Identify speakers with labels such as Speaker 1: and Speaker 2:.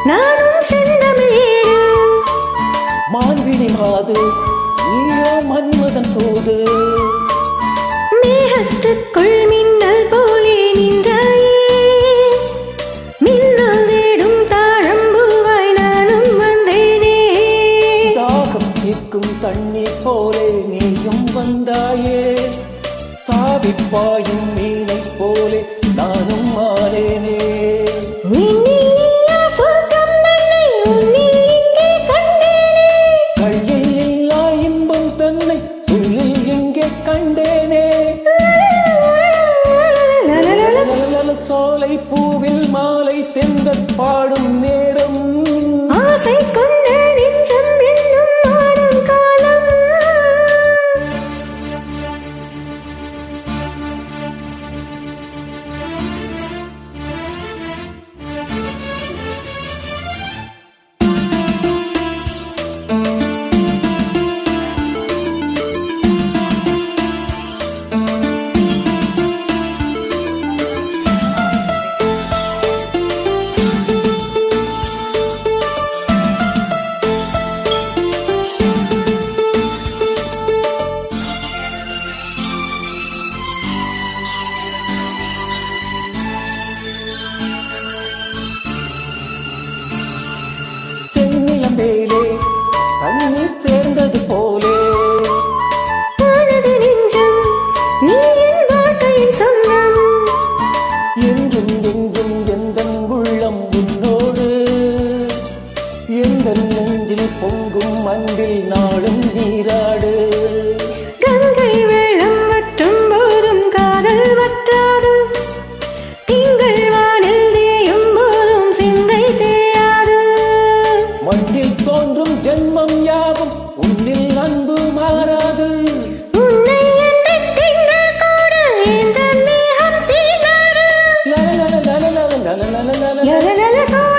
Speaker 1: நானும் செந்தமிழேடு
Speaker 2: மான்விழி மாது நீயோ மன்மதன் தூது
Speaker 1: மேகத்துக்குள் மின்னல் போலே நின்றாயே மின்னல் தேடும் தாழம்பூவாய் நானும் வந்தேனே
Speaker 2: தாகம் தீர்க்கும் தண்ணீர் போலே நீயும் வந்தாயே தாவிப்பாயும் மீனை போலே நானும் மாறேனே கையில் இல்லா இன்பம் தன்னை சொல்லில் எங்கே கண்டேனே சோலை பூவில் மாலை தென்றல் பாடும் நேரம்
Speaker 1: ஆசை கொண்ட நெஞ்சம் என்னும் ஆடும் காலம்
Speaker 2: மேலே தண்ணீர் சேர்ந்தது போலே
Speaker 1: ஆனது நெஞ்சம் நீ என் வாழ்க்கையின் சொந்தம்
Speaker 2: என்றும் எங்கும் எந்தன் உள்ளம் உன்னோடு எந்தன் நெஞ்சில் பொங்கும் அன்பில் நாளும் நீராடு
Speaker 1: கங்கை வெள்ளம் வற்றும் போதும் காதல் வற்றாது திங்கள் வானில் தேயும் போதும் சிந்தை தேயாது
Speaker 2: மண்ணில் தோன்றும் ஜென்மம் யாவும் உன்னில் அன்பு மாறாது
Speaker 1: உன்னை என்று திங்கள் கூட இந்த மேகம் தீனாடு
Speaker 2: லல லல லல லல லல லல
Speaker 1: லல லல